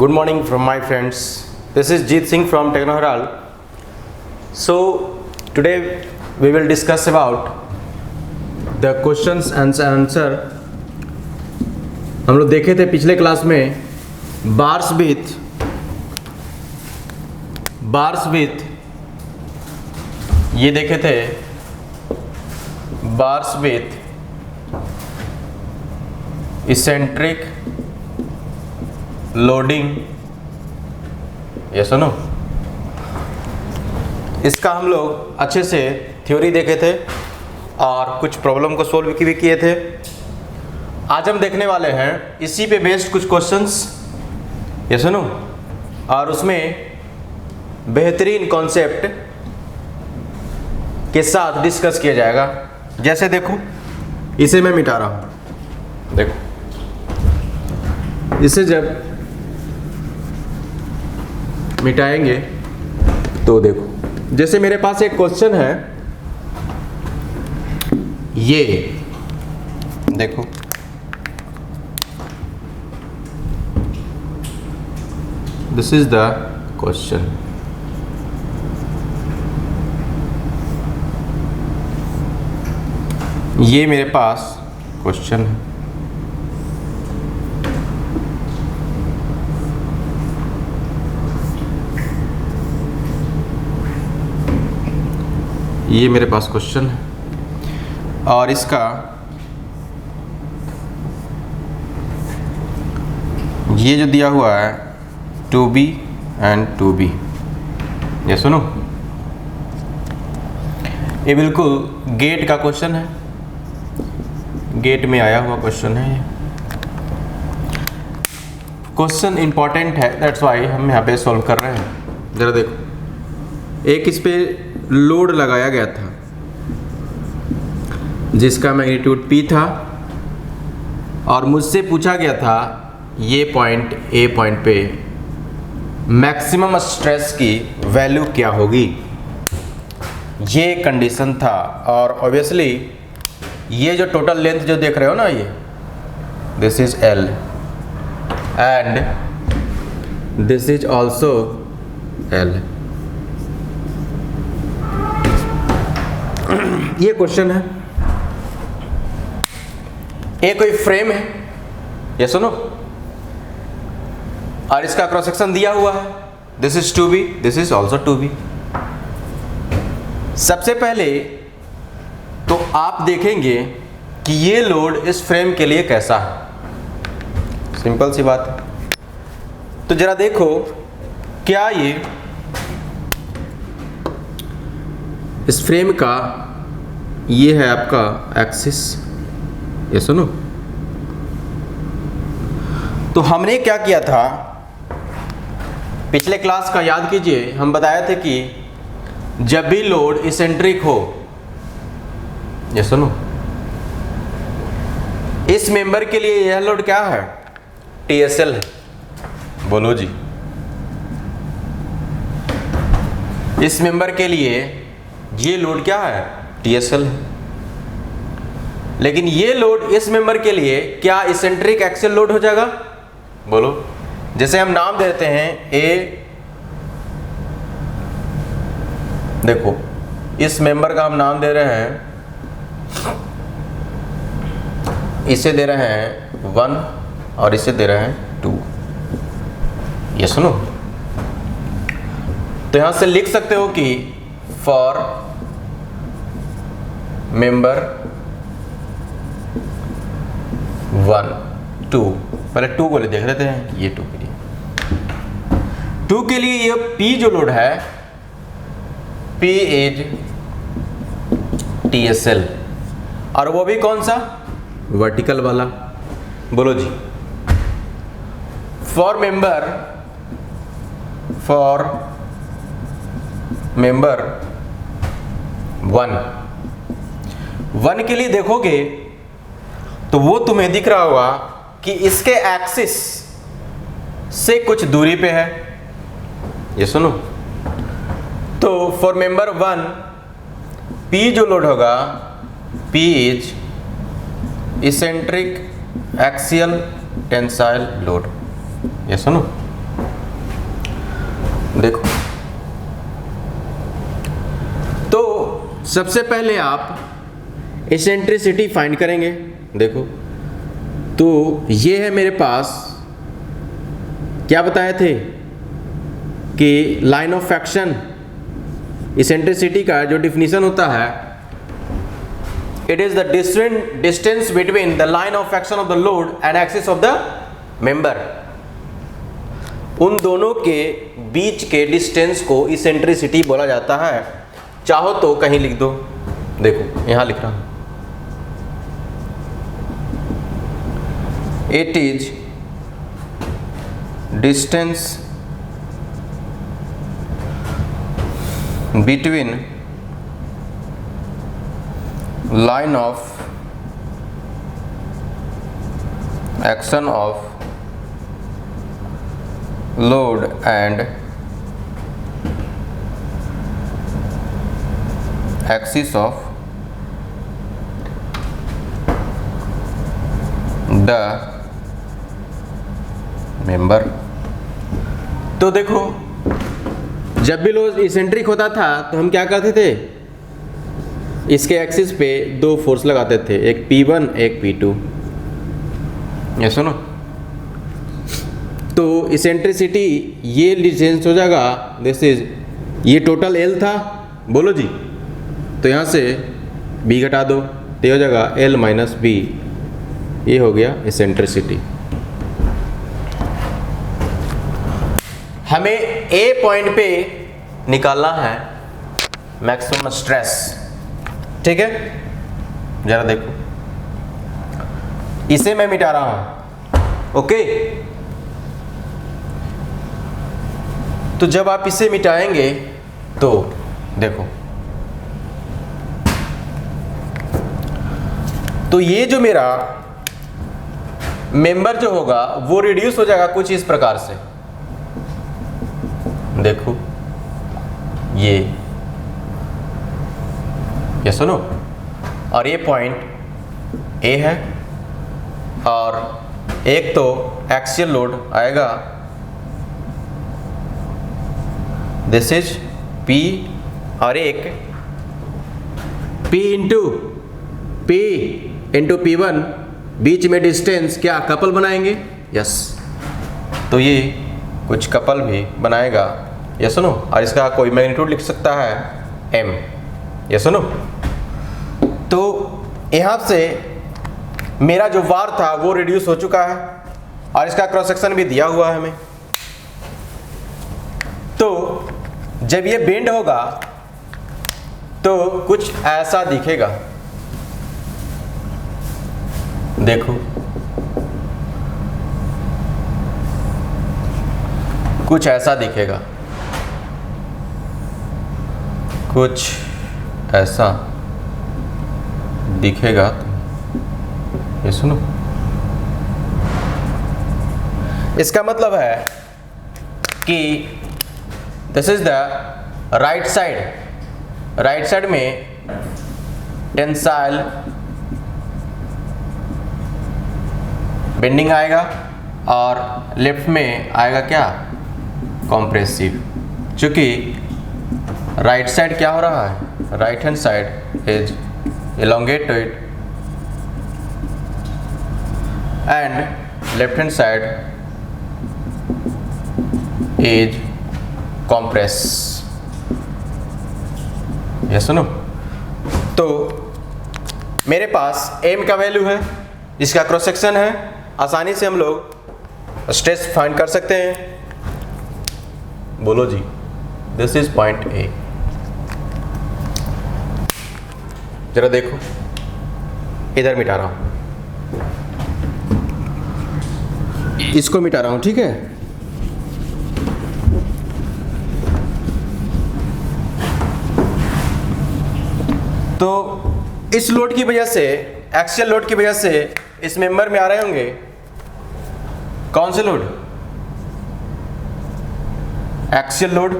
Good morning from my friends. This is Jeet Singh from Techno Herald. So today we will discuss about the questions and answer. हम लोग देखे थे पिछले class में bars with ये देखे थे बार्स विथ इसेंट्रिक लोडिंग, ये सुनो, इसका हम लोग अच्छे से थ्योरी देखे थे और कुछ प्रॉब्लम को सोल्व भी किए थे। आज हम देखने वाले हैं इसी पे बेस्ड कुछ क्वेश्चंस, ये सुनो, और उसमें बेहतरीन कॉन्सेप्ट के साथ डिस्कस किया जाएगा। जैसे देखो, इसे मैं मिटा रहा हूं, देखो इसे जब मिटाएंगे तो देखो, जैसे मेरे पास एक क्वेश्चन है, ये देखो, दिस इज द क्वेश्चन। ये मेरे पास क्वेश्चन है, ये मेरे पास क्वेश्चन है और इसका ये जो दिया हुआ है 2b एंड 2b, ये सुनो, ये बिल्कुल गेट का क्वेश्चन है, गेट में आया हुआ क्वेश्चन है। ये क्वेश्चन इंपॉर्टेंट है, दैट्स वाई हम यहाँ पे सॉल्व कर रहे हैं। जरा देखो, एक इस पे लोड लगाया गया था जिसका मैग्नीट्यूड P था और मुझसे पूछा गया था ये पॉइंट A पॉइंट पे मैक्सिमम स्ट्रेस की वैल्यू क्या होगी, ये कंडीशन था। और ऑब्वियसली ये जो टोटल लेंथ जो देख रहे हो ना, ये this is L and this is also L। ये क्वेश्चन है, ये कोई फ्रेम है, ये सुनो, और इसका क्रॉस सेक्शन दिया हुआ है, this is 2b, this is also 2b। सबसे पहले तो आप देखेंगे कि ये लोड इस फ्रेम के लिए कैसा है, सिंपल सी बात है। तो जरा देखो, क्या ये इस फ्रेम का ये है आपका एक्सिस, ये सुनो। तो हमने क्या किया था पिछले क्लास का, याद कीजिए, हम बताए थे कि जब भी लोड इसेंट्रिक हो, ये सुनो, इस मेंबर के लिए यह लोड क्या है, TSL है, बोलो जी। इस मेंबर के लिए ये लोड क्या है, TSL है। लेकिन ये लोड इस मेंबर के लिए क्या इसेंट्रिक एक्सियल लोड हो जाएगा, बोलो। जैसे हम नाम देते हैं A, देखो इस मेंबर का हम नाम दे रहे हैं, इसे दे रहे हैं 1 और इसे दे रहे हैं 2, ये सुनो। तो यहां से लिख सकते हो कि फॉर मेंबर 1 2, पहले 2 को देख लेते हैं, ये 2 के लिए, 2 के लिए ये P जो लोड है, P इज TSL, और वो भी कौन सा, वर्टिकल वाला, बोलो जी। फॉर मेंबर 1 के लिए देखोगे तो वो तुम्हें दिख रहा होगा कि इसके एक्सिस से कुछ दूरी पे है, ये सुनो। तो फॉर मेंबर 1 P जो लोड होगा, P is eccentric axial tensile load, ये सुनो। देखो, तो सबसे पहले आप इसेंट्रिसिटी फाइंड करेंगे। देखो, तो ये है मेरे पास, क्या बताए थे कि लाइन ऑफ एक्शन, इसेंट्रिसिटी का जो डिफिनीशन होता है, it is the distance between the line of action of the load and axis of the member. उन दोनों के बीच के डिस्टेंस को इसेंट्रिसिटी बोला जाता है। चाहो तो कहीं लिख दो, देखो यहां लिख रहा हूं, it is distance between line of action of load and axis of the member. तो देखो, जब भी लोड इसेंट्रिक होता था तो हम क्या करते थे, इसके एक्सिस पे दो फोर्स लगाते थे, एक P1 एक P2। ये सुनो, तो इसेंट्रिसिटी ये डिस्टेंस हो जाएगा, दिस इज, ये टोटल L था, बोलो जी, तो यहाँ से B घटा दो तो ये हो जाएगा L माइनस B। ये हो गया इसेंट्रिसिटी। हमें A पॉइंट पे निकालना है मैक्सिमम स्ट्रेस, ठीक है। जरा देखो, इसे मैं मिटा रहा हूं, ओके। तो जब आप इसे मिटाएंगे तो देखो, तो ये जो मेरा मेंबर जो होगा वो रिड्यूस हो जाएगा कुछ इस प्रकार से। देखो, ये सुनो, और ये पॉइंट A है, और एक तो एक्सियल लोड आएगा, दिस इज P, और एक P इंटू P1, बीच में डिस्टेंस क्या कपल बनाएंगे, यस। तो ये कुछ कपल भी बनाएगा, ये सुनो, और इसका कोई मैग्नीट्यूड लिख सकता है M, ये सुनो। तो यहाँ से मेरा जो वार था वो रिड्यूस हो चुका है, और इसका क्रॉस सेक्शन भी दिया हुआ है हमें। तो जब ये बेंड होगा तो कुछ ऐसा दिखेगा, देखो, कुछ ऐसा दिखेगा, कुछ ऐसा दिखेगा। ये सुनो, इसका मतलब है कि this is the right side. Right side में टेंसाइल बेंडिंग आएगा, और लेफ्ट में आएगा क्या, कॉम्प्रेसिव। चूंकि राइट साइड क्या हो रहा है, right hand side is elongated and left hand side is compress। ये सुनो, तो मेरे पास M का वैल्यू है, इसका क्रॉस सेक्शन है, आसानी से हम लोग स्ट्रेस फाइंड कर सकते हैं। बोलो जी, दिस इज पॉइंट A। जरा देखो, इधर मिटा रहा हूं, इसको मिटा रहा हूं, ठीक है। तो इस लोड की वजह से, एक्सियल लोड की वजह से इस मेंबर में आ रहे होंगे कौन से लोड, एक्सियल लोड,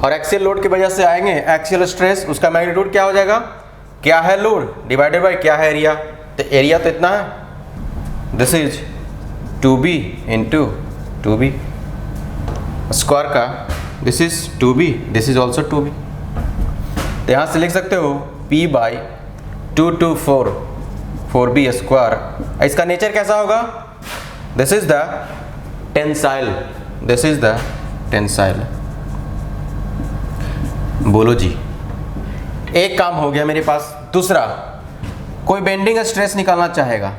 और एक्सियल लोड की वजह से आएंगे एक्सियल स्ट्रेस। उसका मैग्नीट्यूड क्या हो जाएगा, क्या है लोड डिवाइडेड बाय क्या है एरिया। तो एरिया तो इतना है, this is 2b into 2b, square का this is 2b, this is also 2b। तो यहाँ से लिख सकते हो p बाई 2 2 4 4b स्क्वायर। इसका नेचर कैसा होगा? This is the tensile, this is the tensile. बोलो जी, एक काम हो गया मेरे पास। दूसरा, कोई बेंडिंग स्ट्रेस निकालना चाहेगा,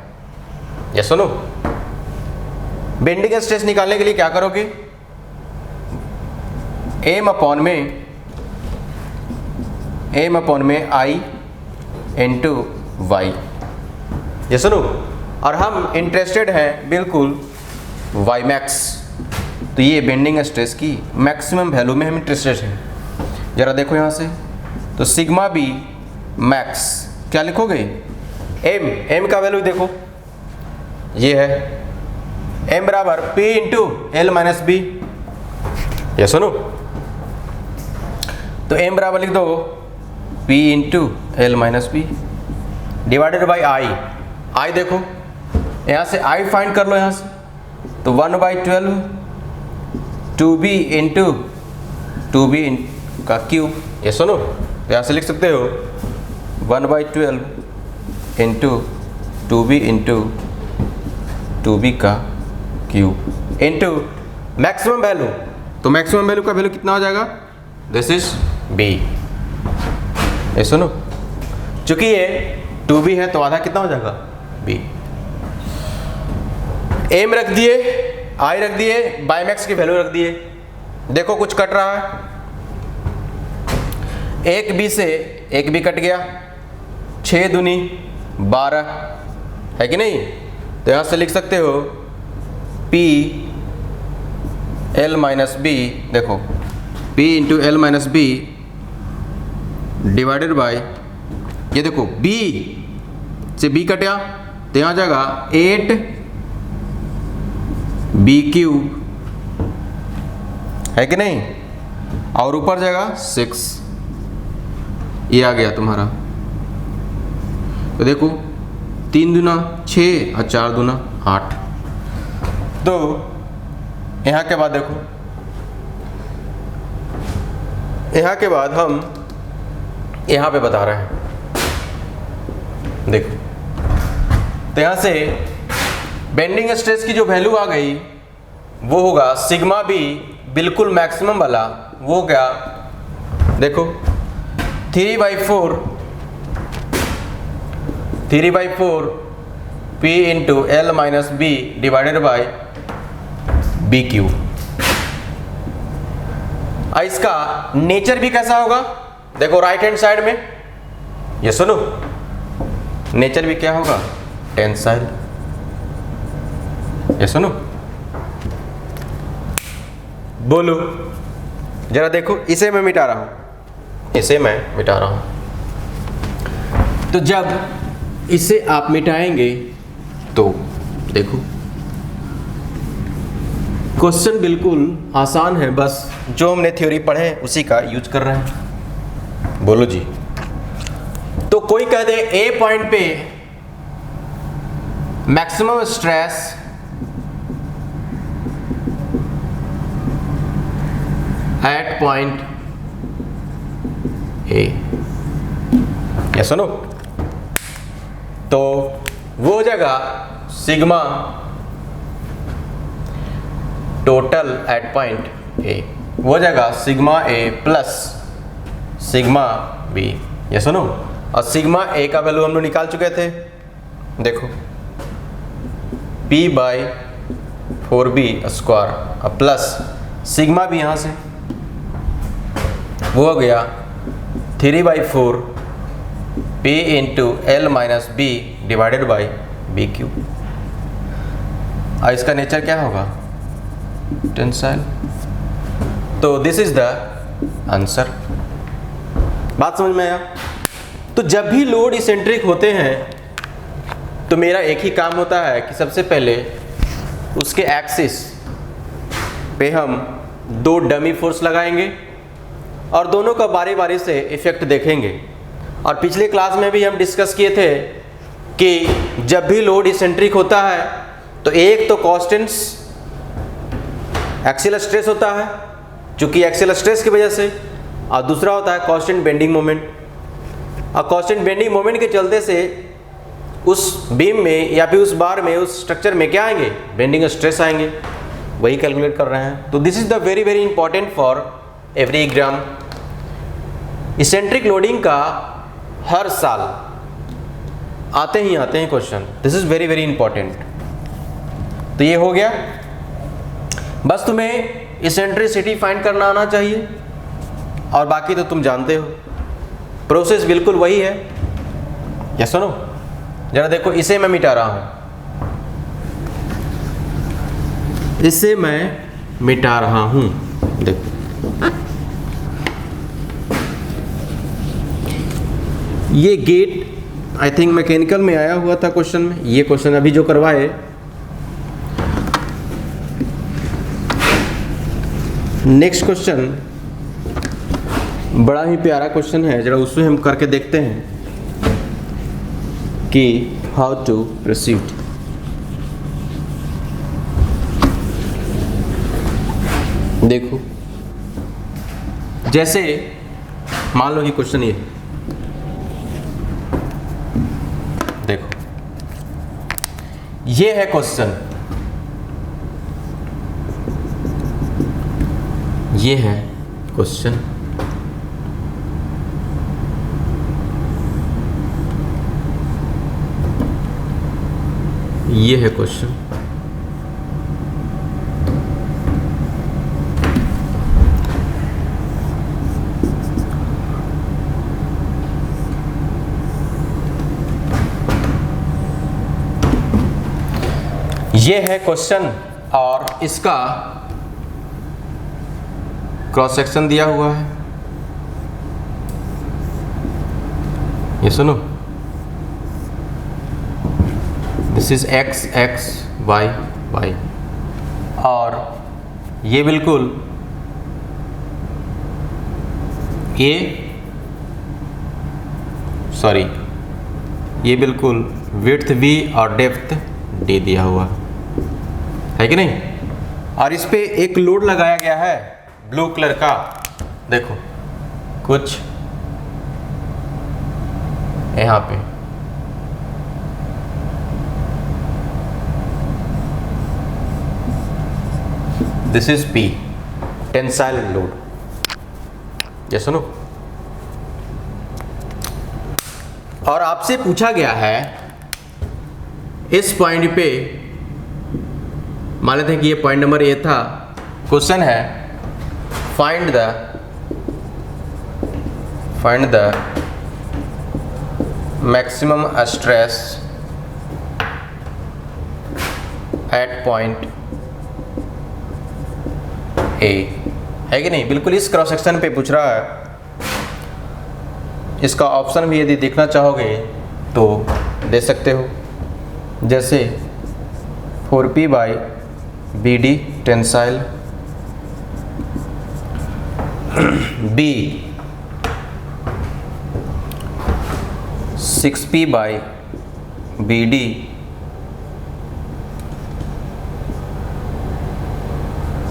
ये सुनो। बेंडिंग स्ट्रेस निकालने के लिए क्या करोगे? एम अपॉन में आई इंटू वाई, ये सुनो। और हम इंटरेस्टेड हैं बिल्कुल वाई मैक्स, तो ये बेंडिंग स्ट्रेस की मैक्सिमम वैल्यू में हम इंटरेस्टेड हैं। जरा देखो यहाँ से, तो सिग्मा बी मैक्स क्या लिखोगे? एम का वैल्यू देखो, ये है m बराबर p into L minus B, ये सुनो। तो m बराबर लिख दो p into L minus B divided by I देखो, यहाँ से i फाइंड कर लो यहाँ से, तो 1/12 2b इंटू 2b का क्यूब, ये सुनो। तो यहाँ से लिख सकते हो 1/12 इंटू 2b इंटू 2b का क्यूब इंटू मैक्सिमम वैल्यू। तो मैक्सिमम वैल्यू का वैल्यू कितना हो जाएगा? दिस इज b, ये सुनो। चूंकि ये 2b है तो आधा कितना हो जाएगा? b। m रख दिए, i रख दिए, बाई मैक्स की वैल्यू रख दिए। देखो कुछ कट रहा है, एक b से एक b कट गया, 6 दूनी 12 है कि नहीं? तो यहाँ से लिख सकते हो p l माइनस बी, देखो p into L minus B divided by, ये देखो b से b कटा तो यहाँ जाएगा 8b क्यूब, है कि नहीं? और ऊपर जाएगा 6, ये आ गया तुम्हारा। तो देखो 3 दूना 6 और 4 दूना 8। तो यहाँ के बाद देखो, यहाँ के बाद हम यहाँ पे बता रहे हैं, देखो। तो यहाँ से बेंडिंग स्ट्रेस की जो वैल्यू आ गई वो होगा सिग्मा बी, बिल्कुल मैक्सिमम वाला, वो क्या? देखो 3/4 p into L minus B divided by B cube. इसका नेचर भी कैसा होगा? देखो राइट हैंड साइड में, ये सुनो, नेचर भी क्या होगा? टेंसाइल, ये सुनो। बोलो जरा देखो, इसे मैं मिटा रहा हूं, इसे मैं मिटा रहा हूं। तो जब इसे आप मिटाएंगे तो देखो क्वेश्चन बिल्कुल आसान है, बस जो हमने थ्योरी पढ़े उसी का यूज कर रहे हैं। बोलो जी। तो कोई कह दे ए पॉइंट पे maximum stress at point A, ये सुनो, तो वो जगह sigma total at point A, वो जगह sigma A plus sigma B, ये सुनो। और सिग्मा ए का वैल्यू हम लोग निकाल चुके थे, देखो p by 4b square plus sigma भी यहाँ से वो हो गया 3/4 p into L minus B divided by B cube. और इसका नेचर क्या होगा? टेंसाइल। तो दिस इज द आंसर। बात समझ में आया? तो जब भी लोड इसेंट्रिक होते हैं तो मेरा एक ही काम होता है कि सबसे पहले उसके एक्सिस पे हम 2 डमी फोर्स लगाएंगे और दोनों का बारी बारी से इफेक्ट देखेंगे। और पिछले क्लास में भी हम डिस्कस किए थे कि जब भी लोड इसेंट्रिक होता है तो एक तो कांस्टेंट एक्सियल स्ट्रेस होता है चूंकि एक्सियल स्ट्रेस की वजह से, और दूसरा होता है कांस्टेंट बेंडिंग मोमेंट। और कांस्टेंट बेंडिंग मोमेंट के चलते से उस बीम में या फिर उस बार में, उस स्ट्रक्चर में क्या आएंगे, बेंडिंग स्ट्रेस आएंगे, वही कैलकुलेट कर रहे हैं। तो this is the very very important for every exam. Eccentric loading का हर साल आते हैं question, this is very very important. तो ये हो गया, बस तुम्हें इसेंट्रिसिटी फाइंड करना आना चाहिए, और बाकी तो तुम जानते हो, प्रोसेस बिल्कुल वही है। या सुनो जरा देखो, इसे मैं मिटा रहा हूं, इसे मैं मिटा रहा हूं, देखो ये गेट आई थिंक मैकेनिकल में आया हुआ था क्वेश्चन में, ये क्वेश्चन अभी जो करवाए, नेक्स्ट क्वेश्चन बड़ा ही प्यारा क्वेश्चन है, जरा उसमें हम करके देखते हैं कि हाउ टू प्रोसीड। देखो जैसे मान लो ये क्वेश्चन, ये देखो ये है क्वेश्चन, ये है क्वेश्चन, ये है क्वेश्चन, ये है क्वेश्चन, और इसका क्रॉस सेक्शन दिया हुआ है, ये सुनो, this is x x y y, और ये बिल्कुल ये बिल्कुल विड्थ v और डेप्थ d दिया हुआ है कि नहीं, और इस पे एक लोड लगाया गया है ब्लू कलर का, देखो कुछ यहाँ पे, this is P, tensile load. ये सुनो, और आपसे पूछा गया है इस पॉइंट पे, मान लेते हैं कि ये पॉइंट नंबर ए था, क्वेश्चन है find the maximum stress at point ए, है कि नहीं, बिल्कुल इस क्रॉस सेक्शन पे पूछ रहा है। इसका ऑप्शन भी यदि देखना चाहोगे तो दे सकते हो, जैसे 4P by BD tensile, B 6P by BD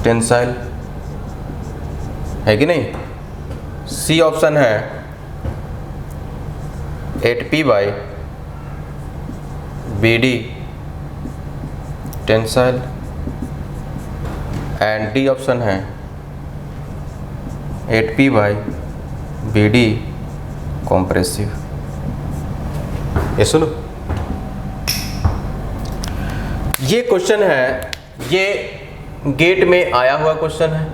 tensile, है कि नहीं। C ऑप्शन है 8P by BD tensile, and D option है 8P बाई BD कॉम्प्रेसिव। ये सुनो, ये क्वेश्चन है, ये गेट में आया हुआ क्वेश्चन है,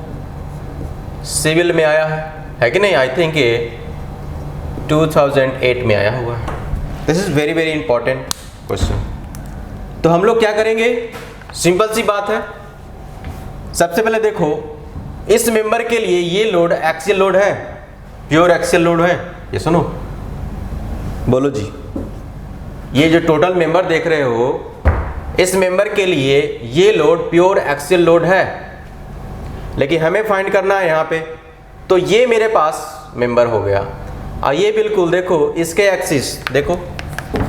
सिविल में आया है कि नहीं, आई थिंक ये 2008 में आया हुआ है। This is very very important question. तो हम लोग क्या करेंगे, सिंपल सी बात है, सबसे पहले देखो इस मेंबर के लिए ये लोड एक्सियल लोड है, प्योर एक्सियल लोड है। ये सुनो, बोलो जी, ये जो टोटल मेंबर देख रहे हो, इस मेंबर के लिए ये लोड प्योर एक्सियल लोड है, लेकिन हमें फाइंड करना है यहाँ पे। तो ये मेरे पास मेंबर हो गया, और ये बिल्कुल देखो इसके एक्सिस, देखो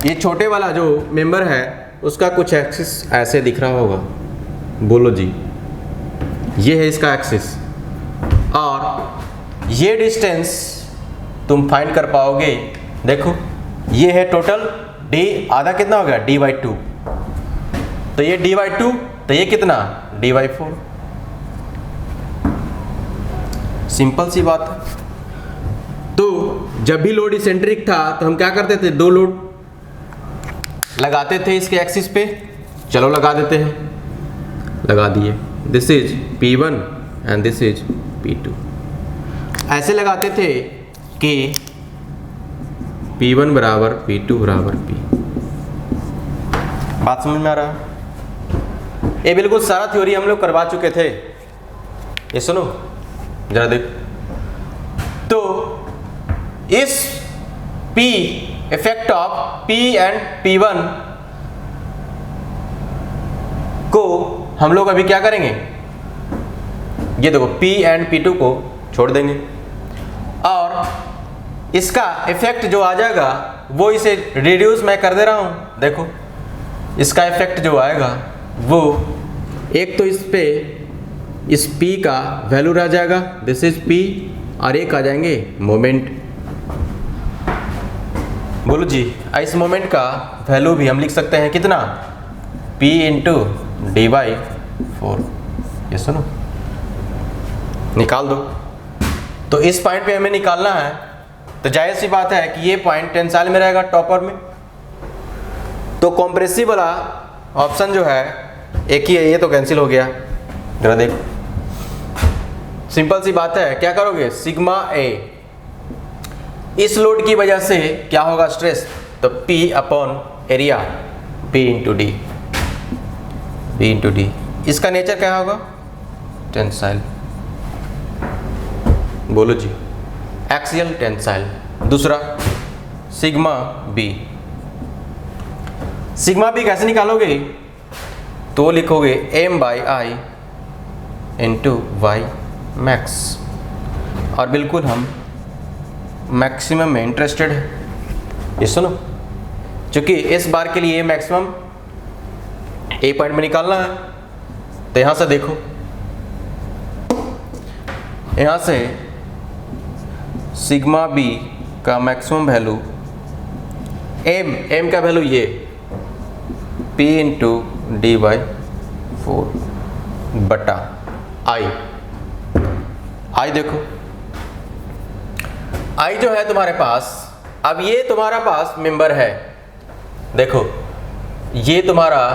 ये छोटे वाला जो मेंबर है उसका कुछ एक्सिस ऐसे दिख रहा होगा, बोलो जी, ये है इसका एक्सिस, और ये डिस्टेंस तुम फाइंड कर पाओगे। देखो ये है टोटल d, आधा कितना हो गया d/2, तो ये d/2, तो ये कितना d/4। सिंपल सी बात है। तो जब भी लोड इसेंट्रिक था तो हम क्या करते थे, दो लोड लगाते थे इसके एक्सिस पे। चलो लगा देते हैं, लगा दिए। This is P1 and this is P2। ऐसे लगाते थे कि P1 बराबर P2 बराबर P। बात समझ में आ रहा है? ये बिल्कुल सारा थ्योरी हम लोग करवा चुके थे। ये सुनो जरा देख। तो इस P effect of P and P1 को हम लोग अभी क्या करेंगे, ये देखो P एंड P2 को छोड़ देंगे और इसका इफेक्ट जो आ जाएगा वो इसे रिड्यूस मैं कर दे रहा हूं। देखो इसका इफेक्ट जो आएगा वो एक तो इस पे इस P का वैल्यू रह जाएगा, दिस इज P, और एक आ जाएंगे मोमेंट। बोलो जी, इस मोमेंट का वैल्यू भी हम लिख सकते हैं कितना, P इंटू d/4। ये सुनो निकाल दो। तो इस पॉइंट पे हमें निकालना है, तो जाहिर सी बात है कि ये पॉइंट टेंसाइल में रहेगा टॉपर में। तो कॉम्प्रेसिव वाला ऑप्शन जो है एक ही है, ये तो कैंसिल हो गया। जरा देखो सिंपल सी बात है, क्या करोगे, सिग्मा ए इस लोड की वजह से क्या होगा स्ट्रेस, तो P upon area B into D. इसका नेचर क्या होगा, टेंसाइल। बोलो जी, एक्सियल टेंसाइल। दूसरा सिग्मा बी। सिग्मा बी कैसे निकालोगे, तो लिखोगे M/I इंटू वाई मैक्स। और बिल्कुल हम मैक्सिमम में इंटरेस्टेड है। ये सुनो, चूंकि इस बार के लिए मैक्सिमम ए पॉइंट में निकालना है, तो यहां से देखो, यहां से सिग्मा बी का मैक्सिमम वैल्यू एम का वैल्यू ये P इंटू d/4 बटा आई देखो आई जो है तुम्हारे पास, अब ये तुम्हारा पास मेंबर है। देखो ये तुम्हारा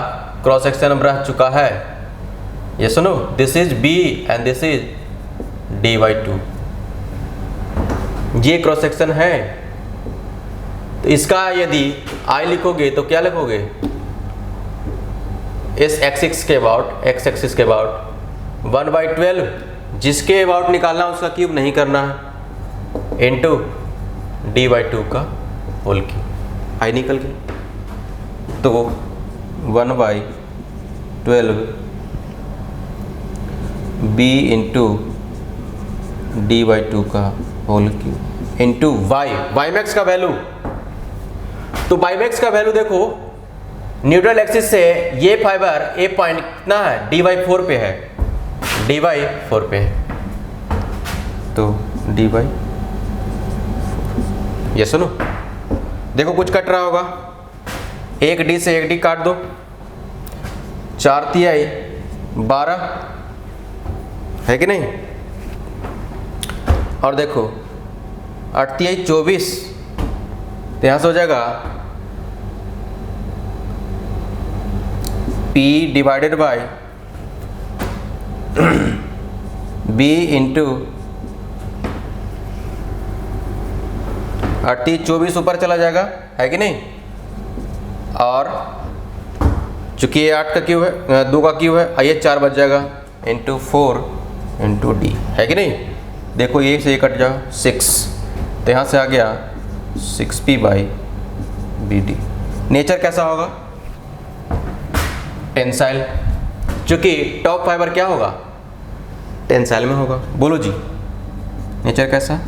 क्रॉस सेक्शन अब रह चुका है। ये सुनो, this is B and this is d/2। ये क्रॉस सेक्शन है, तो इसका यदि I लिखोगे तो क्या लिखोगे, इस x के अबाउट, x एक्सिस के अबाउट 1/12, जिसके अबाउट निकालना उसका क्यूब नहीं करना है, इंटू d/2 का होल क्यूब। आई निकल गई, तो 1/12 B इंटू d/2 का whole cube into Y max का वैल्यू। तो वाई मैक्स का वैल्यू देखो, न्यूट्रल एक्सिस से ये फाइबर ए पॉइंट कितना है, d/4 पे है, d/4 पे है, तो d/4। ये सुनो देखो कुछ कट रहा होगा, एक डी से एक डी काट दो, 4 तिहाई 12 है कि नहीं, और देखो 8 तिहाई 24, तो यहाँ से हो जाएगा P divided by B into 8 24 ऊपर चला जाएगा, है कि नहीं, और चूंकि ये 8 का क्यूब है, 2 का क्यूब है, ये 4 बच जाएगा, इंटू 4 इंटू डी, है कि नहीं। देखो ये से ये कट जाओ 6, तो यहाँ से आ गया 6P/BD। नेचर कैसा होगा, टेंसाइल, चूंकि टॉप फाइबर क्या होगा, टेंसाइल में होगा। बोलो जी, नेचर कैसा है,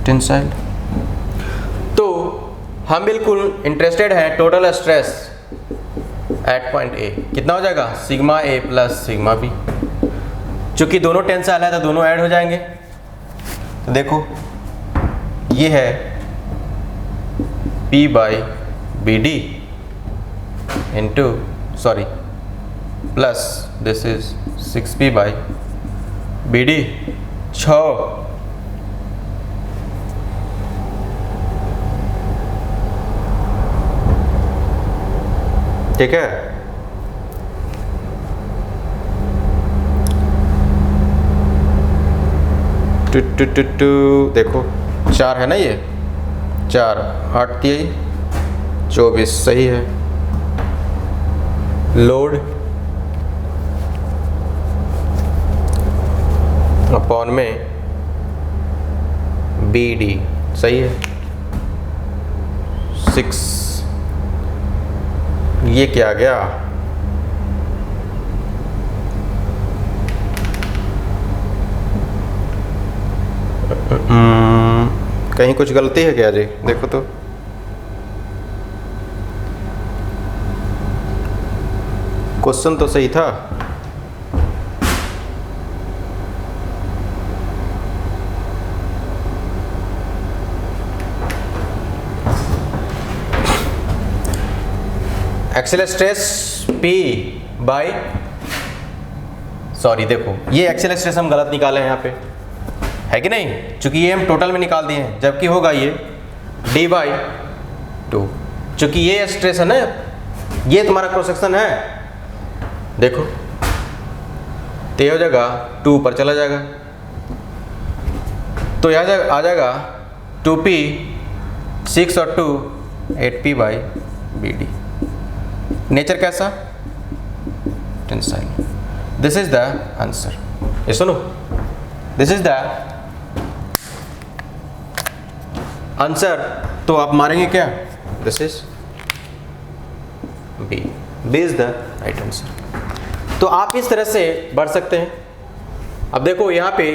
टेंसाइल। तो हम बिल्कुल इंटरेस्टेड हैं टोटल स्ट्रेस एट पॉइंट ए, कितना हो जाएगा, sigma A plus sigma B. चूंकि दोनों टेंसाइल है तो दोनों ऐड हो जाएंगे। तो देखो ये है P by B D into sorry plus this is 6P by B D 6 ठीक है। टू देखो 4 है ना, ये 4 8 3 24 सही है। लोड अपॉन में बी डी सही है। 6 ये क्या आ गया, कहीं कुछ गलती है क्या जी? देखो तो क्वेश्चन तो सही था। Axial stress P by sorry देखो ये एक्सियल स्ट्रेस हम गलत निकाले हैं यहाँ पे, है कि नहीं? चूंकि ये हम टोटल में निकाल दिए हैं, जबकि होगा ये D बाई 2। चूंकि ये स्ट्रेस है ना, ये तुम्हारा क्रॉस सेक्शन है, देखो तो ये हो जाएगा 2 ऊपर चला जाएगा, तो यहाँ आ जाएगा 2P 6 और 2 8P by B D. Nature कैसा? Tensile. This is the answer. ये सुनो, दिस इज द आंसर। तो आप मारेंगे क्या? This is B. B is the right answer. तो आप इस तरह से बढ़ सकते हैं। अब देखो यहाँ पे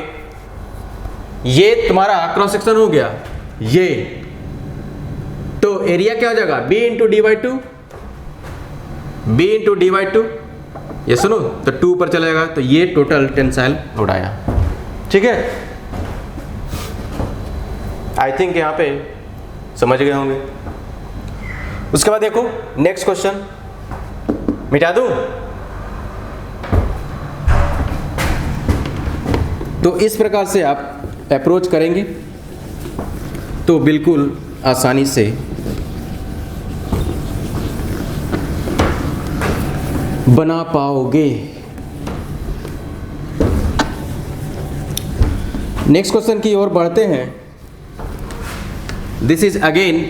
ये तुम्हारा क्रॉस सेक्शन हो गया ये, तो एरिया क्या हो जाएगा? B into D by 2, B into D by 2। ये सुनो तो 2 ऊपर चला जाएगा, तो ये टोटल टेंसाइल लोड आया। ठीक है, आई थिंक यहाँ पे समझ गए होंगे। उसके बाद देखो नेक्स्ट क्वेश्चन, मिटा दूं? तो इस प्रकार से आप अप्रोच करेंगे तो बिल्कुल आसानी से बना पाओगे। नेक्स्ट क्वेश्चन की ओर बढ़ते हैं। दिस इज अगेन,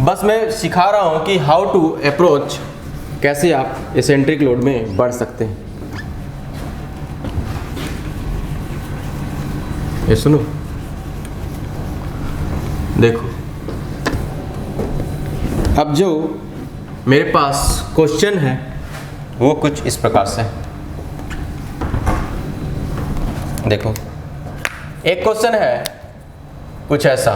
बस मैं सिखा रहा हूं कि हाउ टू अप्रोच, कैसे आप एसेंट्रिक लोड में बढ़ सकते हैं। ये सुनो, देखो अब जो मेरे पास क्वेश्चन है वो कुछ इस प्रकार से है। देखो एक क्वेश्चन है कुछ ऐसा,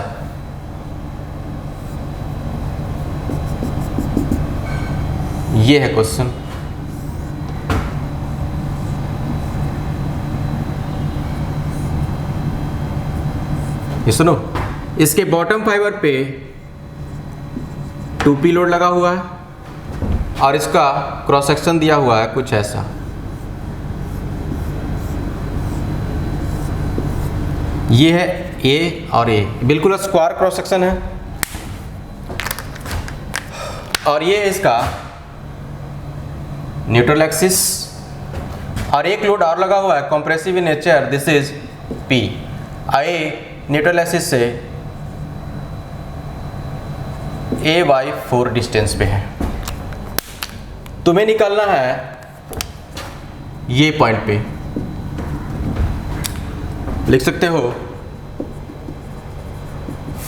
ये है क्वेश्चन। ये सुनो, इसके बॉटम फाइबर पे 2P लोड लगा हुआ है और इसका क्रॉस सेक्शन दिया हुआ है कुछ ऐसा। ये है A और A, बिल्कुल स्क्वायर क्रॉस सेक्शन है। और ये इसका न्यूट्रल एक्सिस, और एक लोड और लगा हुआ है compressive in nature, this is P। A neutral axis से A/4 डिस्टेंस पे है। तुम्हें निकालना है ये पॉइंट पे, लिख सकते हो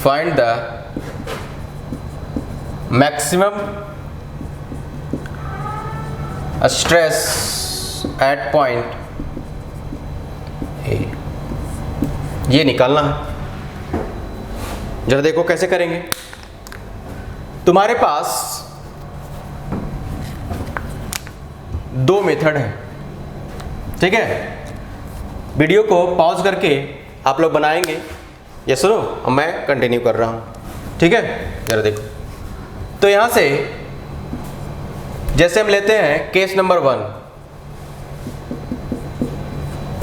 find the maximum stress at point A. ये निकालना है। जरा देखो कैसे करेंगे। तुम्हारे पास 2 मेथड है, ठीक है, वीडियो को पॉज करके आप लोग बनाएंगे। ये सुनो, अब मैं कंटिन्यू कर रहा हूँ, ठीक है। जरा देखो, तो यहाँ से जैसे हम लेते हैं केस नंबर 1।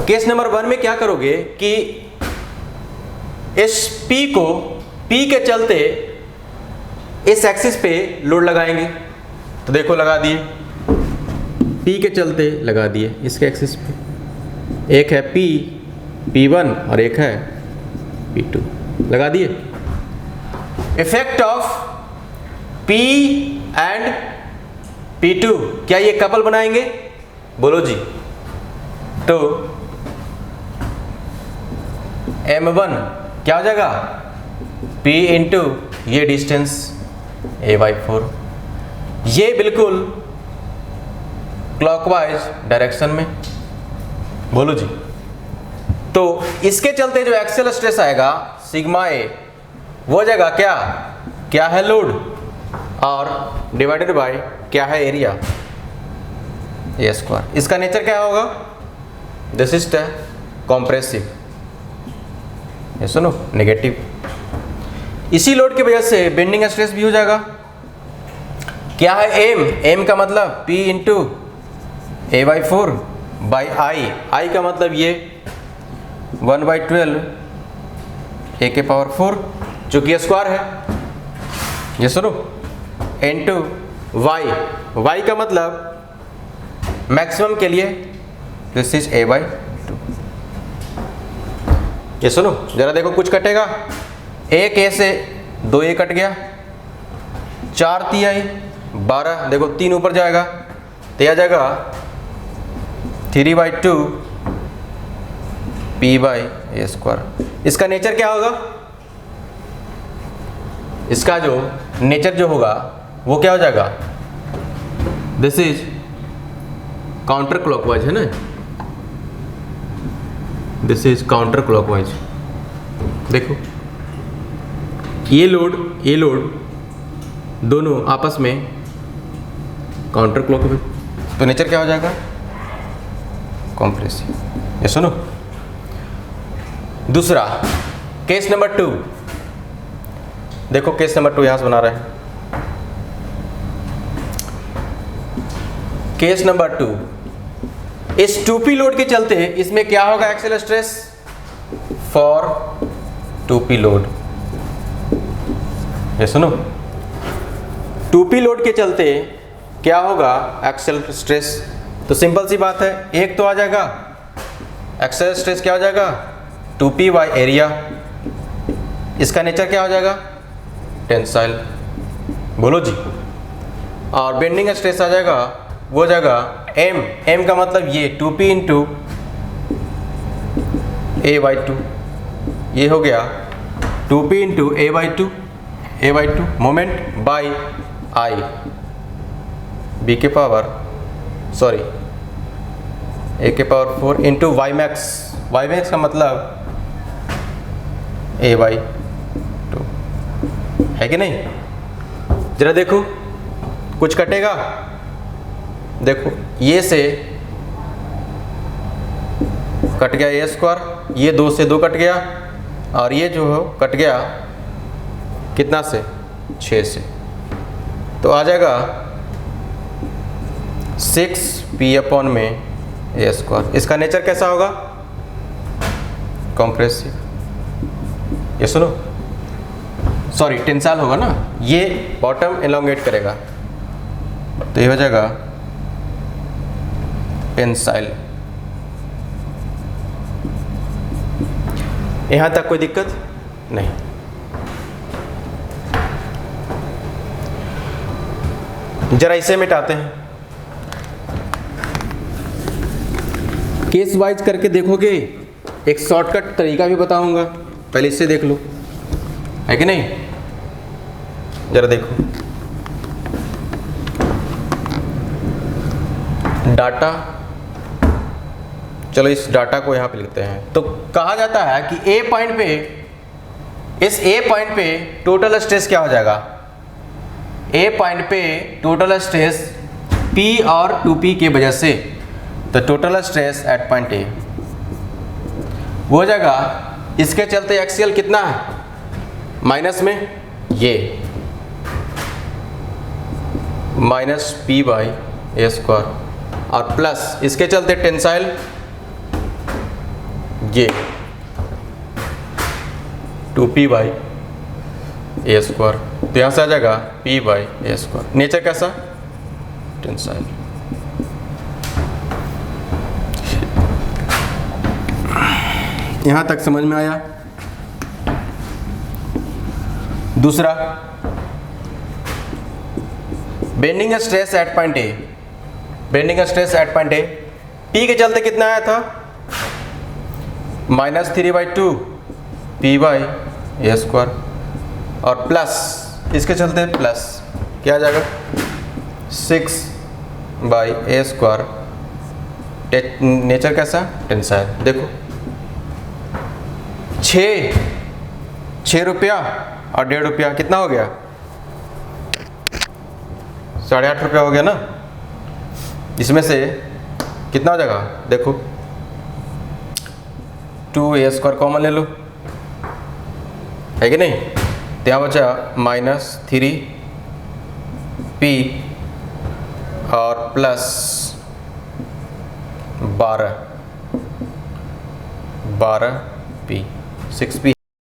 केस नंबर 1 में क्या करोगे कि इस P को, P के चलते इस एक्सिस पे लोड लगाएंगे। तो देखो लगा दिए, P के चलते लगा दिए इसके एक्सिस पे। एक है P, P1 और एक है P2, लगा दिए। Effect of P and P2, क्या ये कपल बनाएंगे? बोलो जी। तो M1 क्या हो जाएगा? P इंटू ये डिस्टेंस A/4, ये बिल्कुल क्लॉकवाइज डायरेक्शन में। बोलो जी। तो इसके चलते जो एक्सियल स्ट्रेस आएगा सिग्मा ए, वो हो जाएगा क्या है लोड, और डिवाइडेड बाय क्या है एरिया, ए स्क्वायर। इसका नेचर क्या होगा? दिस इज द कॉम्प्रेसिव, ये सुनो नेगेटिव। इसी लोड की वजह से बेंडिंग स्ट्रेस भी हो जाएगा। क्या है एम का मतलब P into A/4 by I का मतलब ये 1/12 A⁴ जो कि स्क्वायर है, ये सुनो, इंटू वाई का मतलब मैक्सिमम के लिए दिस इज A/2। ये सुनो जरा देखो, कुछ कटेगा, एक ए से 2 ए कट गया, 4 तिहाई 12, देखो 3 ऊपर जाएगा तो आ जाएगा 3/2 P/A²। इसका नेचर क्या होगा? इसका जो नेचर जो होगा वो क्या हो जाएगा? दिस इज काउंटर क्लॉकवाइज, है ना, दिस इज काउंटर क्लॉकवाइज। देखो ये लोड दोनों आपस में काउंटर क्लॉकवाइज, तो नेचर क्या हो जाएगा? कॉम्प्रेसिव। ये सुनो, दूसरा केस नंबर 2। देखो केस नंबर 2 यहां से बना रहे हैं। केस नंबर 2, इस 2P लोड के चलते इसमें क्या होगा axial stress? For 2P load. ये सुनो, 2P लोड के चलते क्या होगा एक्सियल स्ट्रेस? तो सिंपल सी बात है, एक तो आ जाएगा एक्सियल स्ट्रेस, क्या हो जाएगा? 2P by area. इसका नेचर क्या हो जाएगा? टेंसाइल। बोलो जी। और बेंडिंग स्ट्रेस आ जाएगा, वो हो जाएगा एम का मतलब ये 2P इंटू A/2, ये हो गया 2P into A/2 moment by I A⁴ into Y max का मतलब A/2 है कि नहीं? जरा देखो कुछ कटेगा, देखो ये से कट गया A², ये 2 से 2 कट गया, और ये जो कट गया कितना से? 6 से, तो आ जाएगा 6P/A²। इसका नेचर कैसा होगा? कॉम्प्रेसिव। ये सुनो, सॉरी टेंसाइल होगा ना, ये बॉटम एलोंगेट करेगा, तो ये हो जाएगा टेंसाइल। यहां तक कोई दिक्कत नहीं। जरा इसे मिटाते हैं, केस वाइज करके देखोगे। एक शॉर्टकट तरीका भी बताऊंगा, पहले इससे देख लो, है कि नहीं? जरा देखो, डाटा, चलो इस डाटा को यहाँ पे लिखते हैं। तो कहा जाता है कि ए पॉइंट पे, इस ए पॉइंट पे टोटल स्ट्रेस क्या हो जाएगा? ए पॉइंट पे टोटल स्ट्रेस P और 2P के वजह से तो total stress at point A वो जगह इसके चलते एक्सियल कितना है माइनस में, ये minus P by A square और प्लस इसके चलते टेंसाइल ये 2p बाई ए स्क्वायर। तो यहाँ से आ जाएगा p by A square. Nature कैसा, टेंसाइल। यहाँ तक समझ में आया। दूसरा, bending stress at point A, bending stress at point A p के चलते कितना आया था, -3/2 p बाई ए स्क्वायर और प्लस इसके चलते प्लस क्या आ जाएगा 6 बाई ए स्क्वायर। नेचर कैसा, टेंसाइल। देखो 6 रुपया और 1.5 रुपया कितना हो गया, 8.5 रुपया हो गया ना। इसमें से कितना हो जाएगा, देखो 2a स्क्वायर कॉमन ले लो, है कि नहीं। तो यहाँ बचा -3p और प्लस 12p 6p